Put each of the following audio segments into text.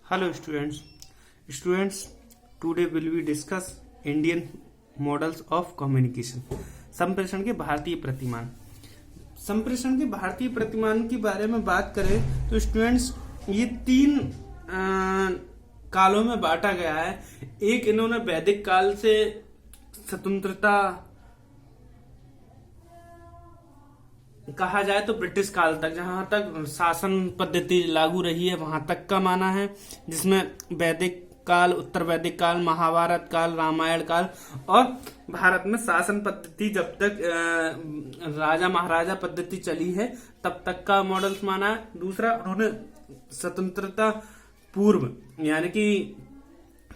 Hello students, today will we discuss Indian models of communication. संप्रेषण के भारतीय प्रतिमान। संप्रेषण के भारतीय प्रतिमान के बारे में बात करें तो स्टूडेंट्स ये तीन कालों में बांटा गया है। एक इन्होंने वैदिक काल से स्वतंत्रता कहा जाए तो ब्रिटिश काल तक, जहां तक शासन पद्धति लागू रही है वहां तक का माना है, जिसमें वैदिक काल, उत्तर वैदिक काल, महाभारत काल, रामायण काल और भारत में शासन पद्धति जब तक राजा महाराजा पद्धति चली है तब तक का मॉडल्स माना है। दूसरा उन्होंने स्वतंत्रता पूर्व यानी कि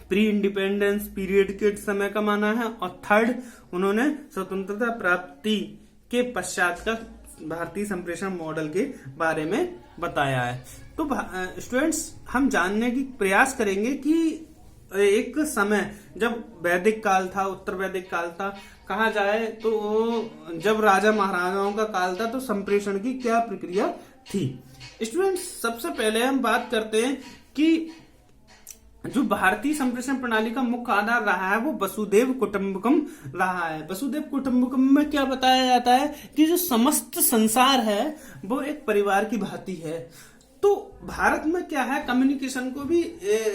प्री इंडिपेंडेंस पीरियड के समय का माना है और थर्ड उन्होंने स्वतंत्रता प्राप्ति के पश्चात का भारतीय संप्रेषण मॉडल के बारे में बताया है। तो स्टूडेंट्स हम जानने की प्रयास करेंगे कि एक समय जब वैदिक काल था, उत्तर वैदिक काल था, कहा जाए तो जब राजा महाराजाओं का काल था तो संप्रेषण की क्या प्रक्रिया थी। स्टूडेंट्स सबसे पहले हम बात करते हैं कि जो भारतीय संप्रेषण प्रणाली का मुख्य आधार रहा है वो वसुधैव कुटुंबकम रहा है। वसुधैव कुटुंबकम में क्या बताया जाता है कि जो समस्त संसार है वो एक परिवार की भांति है। तो भारत में क्या है, कम्युनिकेशन को भी,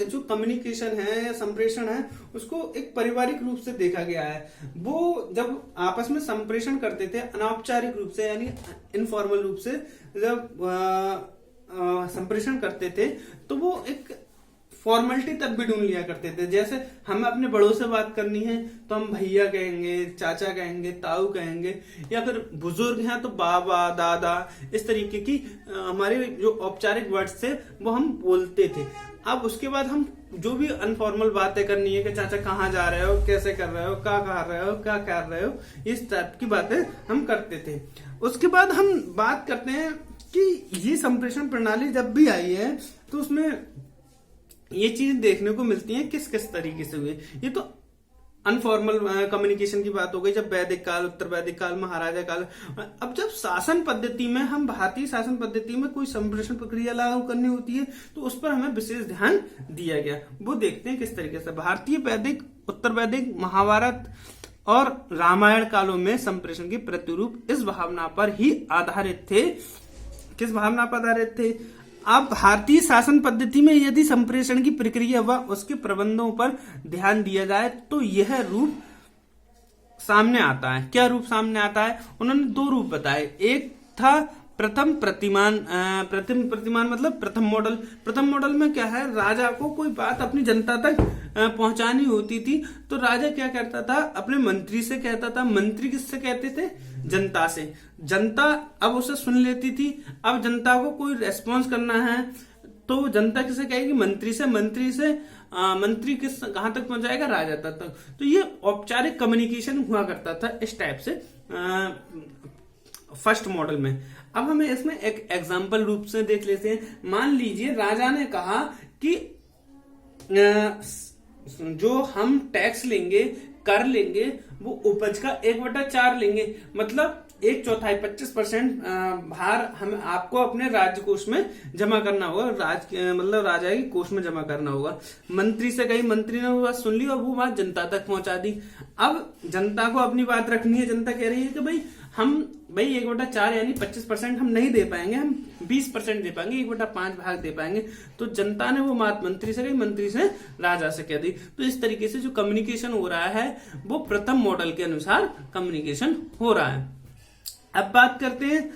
जो कम्युनिकेशन है या संप्रेषण है उसको एक पारिवारिक रूप से देखा गया है। वो जब आपस में संप्रेषण करते थे अनौपचारिक रूप से यानी इनफॉर्मल रूप से जब संप्रेषण करते थे तो वो एक फॉर्मेलिटी तक भी ढूंढ लिया करते थे। जैसे हमें अपने बड़ों से बात करनी है तो हम भैया कहेंगे, चाचा कहेंगे, ताऊ कहेंगे, या फिर बुजुर्ग हैं तो बाबा, दादा, इस तरीके की हमारे जो औपचारिक वर्ड्स थे वो हम बोलते थे। अब उसके बाद हम जो भी अनफॉर्मल बातें करनी है कि चाचा कहाँ जा रहे हो, कैसे कर रहे हो, क्या कर रहे हो, क्या कर रहे हो, इस टाइप की बातें हम करते थे। उसके बाद हम बात करते हैं कि ये संप्रेषण प्रणाली जब भी आई है तो उसमें ये चीज देखने को मिलती है किस किस तरीके से हुए। ये तो अनफॉर्मल कम्युनिकेशन की बात हो गई, जब वैदिक काल, उत्तर वैदिक काल, महाराजा काल। अब जब शासन पद्धति में, हम भारतीय शासन पद्धति में कोई संप्रेषण प्रक्रिया लागू करनी होती है तो उस पर हमें विशेष ध्यान दिया गया। वो देखते हैं किस तरीके से भारतीय वैदिक, उत्तर वैदिक, महाभारत और रामायण कालों में संप्रेषण के प्रतिरूप इस भावना पर ही आधारित थे। किस भावना पर आधारित थे? अब भारतीय शासन पद्धति में यदि संप्रेषण की प्रक्रिया व उसके प्रबंधों पर ध्यान दिया जाए तो यह रूप सामने आता है। क्या रूप सामने आता है? उन्होंने दो रूप बताए। एक था प्रथम प्रतिमान मतलब प्रथम मॉडल। प्रथम मॉडल में क्या है, राजा को कोई बात अपनी जनता तक पहुंचानी होती थी तो राजा क्या करता था, अपने मंत्री से कहता था। मंत्री किससे कहते थे? जनता से। जनता अब उसे सुन लेती थी। अब जनता को कोई रेस्पॉन्स करना है तो जनता किसे कहेगी? मंत्री से। मंत्री से मंत्री कहां तक पहुंचाएगा? राजा तक। तो ये औपचारिक कम्युनिकेशन हुआ करता था इस टाइप से फर्स्ट मॉडल में। अब हमें इसमें एक एग्जाम्पल रूप से देख लेते हैं। मान लीजिए राजा ने कहा कि जो हम टैक्स लेंगे, कर लेंगे, वो उपज का 1/4 लेंगे, मतलब 1/4 25% भार हम आपको अपने राज्य कोष में जमा करना होगा। मतलब राजा के कोष में जमा करना होगा। मंत्री से कही, मंत्री ने वो बात सुन ली और वो बात जनता तक पहुंचा दी। अब जनता को अपनी बात रखनी है। जनता कह रही है कि भाई 1/4 यानी 25% हम नहीं दे पाएंगे, हम 20% दे पाएंगे, 1/5 भाग दे पाएंगे। तो जनता ने वो बात मंत्री से कही, मंत्री से राजा से कह दी। तो इस तरीके से जो कम्युनिकेशन हो रहा है वो प्रथम मॉडल के अनुसार कम्युनिकेशन हो रहा है। अब बात करते हैं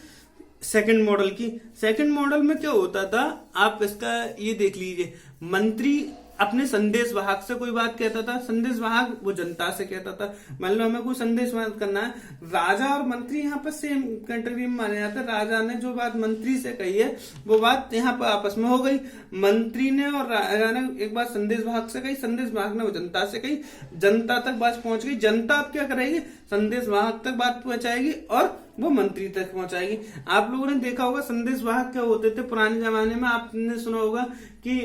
सेकंड मॉडल की। सेकंड मॉडल में क्या होता था, आप इसका ये देख लीजिए। मंत्री अपने संदेश वाहक से कोई बात कहता था, संदेश वाहक वो जनता से कहता था। मान लो हमें कोई संदेश वाहक करना है, राजा और मंत्री यहाँ पर सेम कैटेगरी में माने जाते हैं। राजा ने जो बात मंत्री से कही है वो बात यहाँ पर आपस में हो गई। मंत्री ने और राजा ने एक बात संदेश वाहक से कही, संदेश वाहक ने वो जनता से कही, जनता तक बात पहुंच गई। जनता अब क्या करेगी? संदेश वाहक तक बात पहुंचाएगी और वो मंत्री तक पहुंचाएगी। आप लोगों ने देखा होगा संदेश वाहक क्या होते थे पुराने जमाने में। आपने सुना होगा कि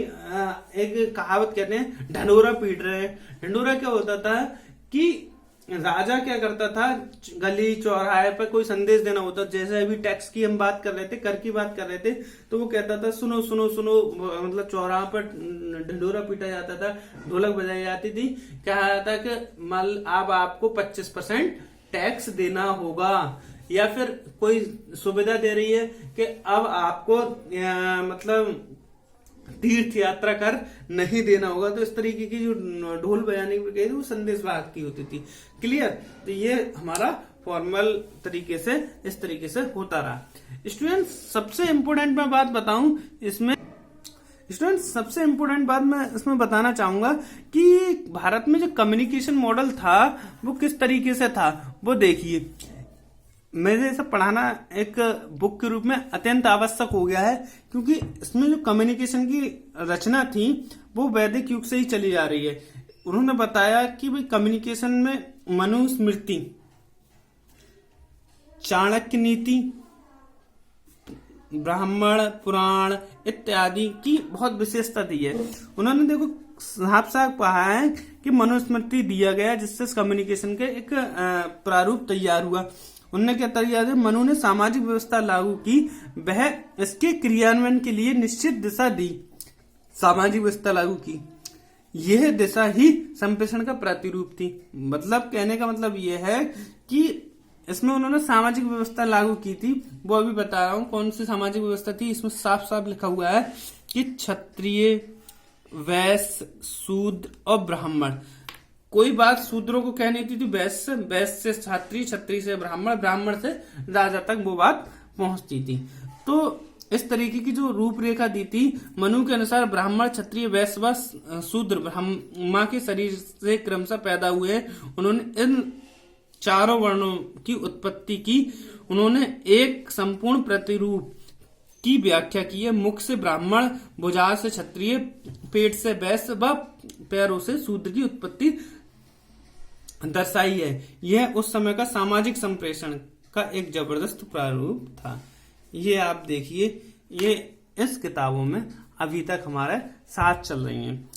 एक कहावत कहते हैं, ढंढोरा पीट रहे हैं। ढंढोरा क्या होता था कि राजा क्या करता था, गली चौराहे पर कोई संदेश देना होता, जैसे अभी टैक्स की हम बात कर रहे थे, कर की बात कर रहे थे, तो वो कहता था सुनो सुनो सुनो, मतलब चौराहा पर ढिंढोरा पीटा जाता था, ढोलक बजाई जाती थी, कहा जाता कि अब आपको 25% टैक्स देना होगा, या फिर कोई सुविधा दे रही है कि अब आपको मतलब तीर्थ यात्रा कर नहीं देना होगा। तो इस तरीके की जो ढोल बजाने की प्रक्रिया थी वो संदेशवाहक की होती थी। क्लियर? तो ये हमारा फॉर्मल तरीके से इस तरीके से होता रहा। स्टूडेंट सबसे इंपॉर्टेंट मैं बात बताऊं इसमें, सबसे इंपॉर्टेंट बात मैं इसमें बताना चाहूंगा कि भारत में जो कम्युनिकेशन मॉडल था वो किस तरीके से था, वो देखिए। मेरे इसे पढ़ाना एक बुक के रूप में अत्यंत आवश्यक हो गया है, क्योंकि इसमें जो कम्युनिकेशन की रचना थी वो वैदिक युग से ही चली जा रही है। उन्होंने बताया कि भाई कम्युनिकेशन में मनुस्मृति, चाणक्य नीति, ब्राह्मण पुराण इत्यादि की बहुत विशेषता दी है। उन्होंने देखो साफ साफ कहा है कि मनुस्मृति दिया गया जिससे कम्युनिकेशन के एक प्रारूप तैयार हुआ। उनने क्या तैयार है, मनु ने सामाजिक व्यवस्था लागू की, वह इसके क्रियान्वयन के लिए निश्चित दिशा दी, सामाजिक व्यवस्था लागू की, यह दिशा ही संप्रेषण का प्रतिरूप थी। मतलब कहने का मतलब यह है कि इसमें उन्होंने सामाजिक व्यवस्था लागू की थी। वो अभी बता रहा हूं कौन सी सामाजिक व्यवस्था थी। इसमें साफ साफ लिखा हुआ है कि क्षत्रिय, वैश्य, शूद्र और ब्राह्मण। कोई बात शूद्रों को कहनी थी वैश्य, वैश्य से क्षत्रिय, क्षत्रिय से ब्राह्मण, ब्राह्मण से राजा तक वो बात पहुंचती थी। तो इस तरीके की जो रूपरेखा दी थी मनु के अनुसार, ब्राह्मण, क्षत्रिय, वैश्य व शूद्र ब्रह्मा के शरीर से क्रमशः पैदा हुए। उन्होंने इन चारों वर्णों की उत्पत्ति की। उन्होंने एक संपूर्ण प्रतिरूप की व्याख्या की है। मुख से ब्राह्मण, भुजा से क्षत्रिय, पेट से वैश्य व पैरों से शूद्र की उत्पत्ति दर्शाई है। यह उस समय का सामाजिक संप्रेषण का एक जबरदस्त प्रारूप था। ये आप देखिए, ये इस किताबों में अभी तक हमारे साथ चल रही हैं।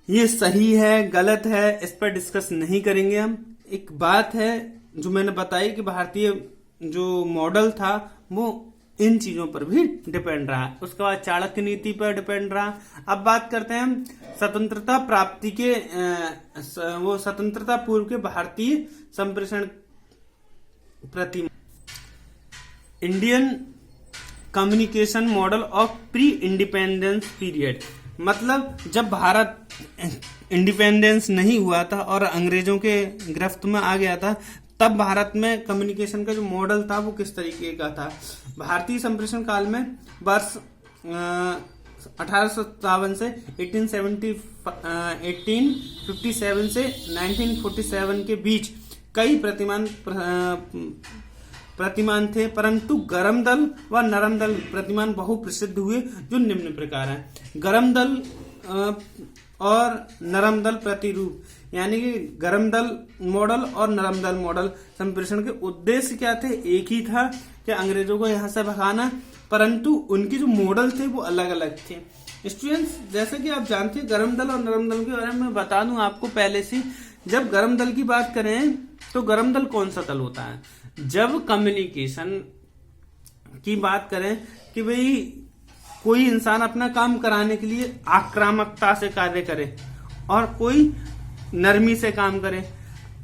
ये सही है गलत है इस पर डिस्कस नहीं करेंगे हम। एक बात है जो मैंने बताई कि भारतीय जो मॉडल था वो इन चीजों पर भी डिपेंड रहा। उसके बाद चाणक्य नीति पर डिपेंड रहा। अब बात करते हैं हम स्वतंत्रता प्राप्ति के वो स्वतंत्रता पूर्व के भारतीय संप्रेषण प्रति Indian communication model of pre independence period. मतलब जब भारत इंडिपेंडेंस नहीं हुआ था और अंग्रेजों के गिरफ्त में आ गया था, तब भारत में कम्युनिकेशन का जो मॉडल था वो किस तरीके का था। भारतीय संप्रेषण काल में वर्ष 1857 से 1857 से 1947 के बीच कई प्रतिमान थे, परंतु गरम दल व नरम दल प्रतिमान बहु प्रसिद्ध हुए, जो निम्न प्रकार हैं। गरम दल और नरम दल प्रतिरूप, यानी कि गरम दल मॉडल और नरम दल मॉडल संप्रेषण के उद्देश्य क्या थे, एक ही था कि अंग्रेजों को यहां से भगाना, परंतु उनके जो मॉडल थे वो अलग अलग थे। स्टूडेंट्स, जैसे कि आप जानते हैं गरम दल और नरम दल के बारे में मैं बता दूं आपको पहले से। जब गरम दल की बात करें तो गरम दल कौन सा दल होता है, जब कम्युनिकेशन की बात करें कि भाई कोई इंसान अपना काम कराने के लिए आक्रामकता से कार्य करे और कोई नरमी से काम करे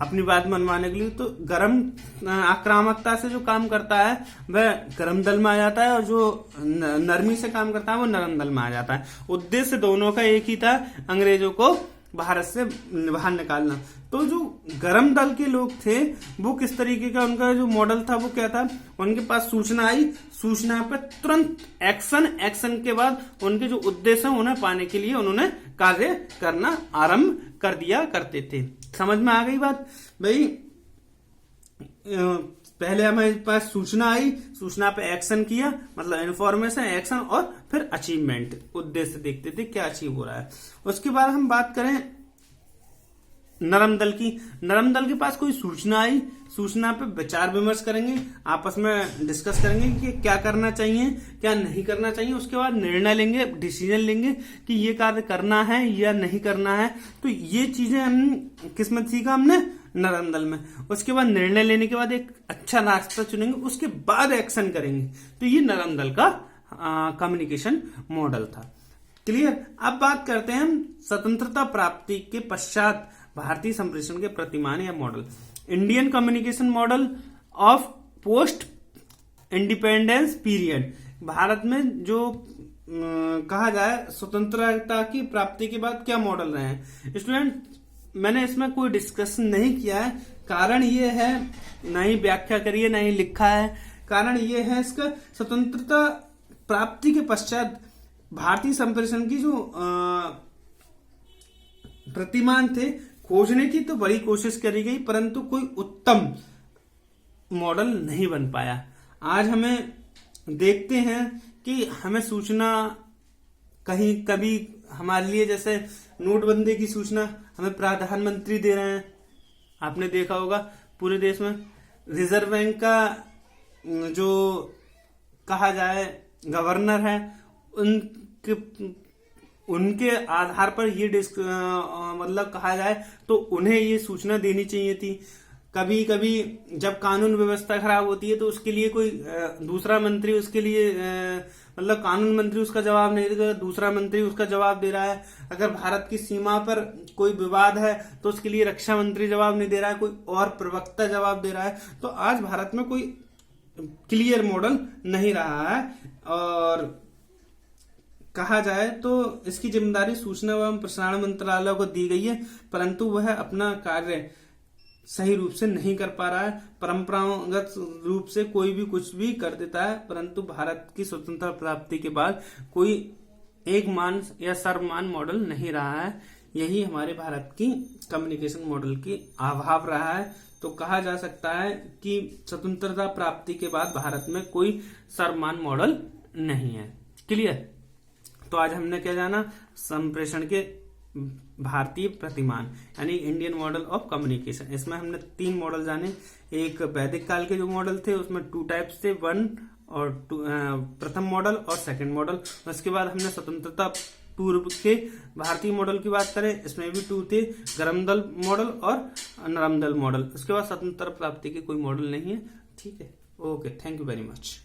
अपनी बात मनवाने के लिए, तो गरम आक्रामकता से जो काम करता है वह गरम दल में आ जाता है और जो नरमी से काम करता है वो नरम दल में आ जाता है। उद्देश्य दोनों का एक ही था, अंग्रेजों को भारत से बाहर निकालना। तो जो गरम दल के लोग थे वो किस तरीके का उनका जो मॉडल था वो क्या था, उनके पास सूचना आई, सूचना पर तुरंत एक्शन के बाद उनके जो उद्देश्य है उन्हें पाने के लिए उन्होंने कार्य करना आरंभ कर दिया करते थे। समझ में आ गई बात भाई? पहले हमारे पास सूचना आई, सूचना पे एक्शन किया, मतलब इन्फॉर्मेशन, एक्शन और फिर अचीवमेंट, उद्देश्य देखते थे क्या अचीव हो रहा है। उसके बाद हम बात करें नरम दल की। नरम दल के पास कोई सूचना आई, सूचना पे विचार विमर्श करेंगे, आपस में डिस्कस करेंगे कि क्या करना चाहिए क्या नहीं करना चाहिए। उसके बाद निर्णय लेंगे, डिसीजन लेंगे कि ये कार्य करना है या नहीं करना है। तो ये चीजें हम किसमें सीखा हमने, नरम दल में। उसके बाद निर्णय लेने के बाद एक अच्छा रास्ता चुनेंगे, उसके बाद एक्शन करेंगे, तो ये नरम दल का कम्युनिकेशन मॉडल था। क्लियर। अब बात करते हैं हम स्वतंत्रता प्राप्ति के पश्चात भारतीय संप्रेषण के प्रतिमान या model. Indian communication model of post independence period. Bharat में जो कहा जाए स्वतंत्रता की प्राप्ति के बाद क्या मॉडल रहे हैं। स्टूडेंट, मैंने इसमें कोई डिस्कशन नहीं किया है, कारण ये है, ना ही व्याख्या करी है, ना ही लिखा है। कारण ये है इसका, स्वतंत्रता प्राप्ति के पश्चात भारतीय संप्रेषण की जो प्रतिमान थे खोजने की तो बड़ी कोशिश करी गई, परंतु कोई उत्तम मॉडल नहीं बन पाया। आज हमें देखते हैं कि हमें सूचना कहीं कभी हमारे लिए, जैसे नोटबंदी की सूचना हमें प्रधानमंत्री दे रहे हैं, आपने देखा होगा पूरे देश में। रिजर्व बैंक का जो कहा जाए गवर्नर है, उनके आधार पर ये मतलब कहा जाए तो उन्हें ये सूचना देनी चाहिए थी। कभी कभी जब कानून व्यवस्था खराब होती है तो उसके लिए कोई दूसरा मंत्री उसके लिए मतलब कानून मंत्री उसका जवाब नहीं देगा, दूसरा मंत्री उसका जवाब दे रहा है। अगर भारत की सीमा पर कोई विवाद है तो उसके लिए रक्षा मंत्री जवाब नहीं दे रहा है, कोई और प्रवक्ता जवाब दे रहा है। तो आज भारत में कोई क्लियर मॉडल नहीं रहा है, और कहा जाए तो इसकी जिम्मेदारी सूचना एवं प्रसारण मंत्रालय को दी गई है, परंतु वह अपना कार्य सही रूप से नहीं कर पा रहा है। परंपरागत रूप से कोई भी कुछ भी कर देता है, परंतु भारत की स्वतंत्रता प्राप्ति के बाद कोई एक मान या सर्वमान मॉडल नहीं रहा है। यही हमारे भारत की कम्युनिकेशन मॉडल की अभाव रहा है। तो कहा जा सकता है कि स्वतंत्रता प्राप्ति के बाद भारत में कोई सर्वमान मॉडल नहीं है। क्लियर। तो आज हमने क्या जाना, संप्रेषण के भारतीय प्रतिमान यानी इंडियन मॉडल ऑफ कम्युनिकेशन। इसमें हमने 3 मॉडल जाने। एक वैदिक काल के जो मॉडल थे उसमें 2 टाइप्स थे, 1 और 2, प्रथम मॉडल और सेकंड मॉडल। उसके बाद हमने स्वतंत्रता पूर्व के भारतीय मॉडल की बात करें, इसमें भी 2 थे, गर्म दल मॉडल और नरम दल मॉडल। उसके बाद स्वतंत्रता प्राप्ति के कोई मॉडल नहीं है। ठीक है, okay, thank you very much.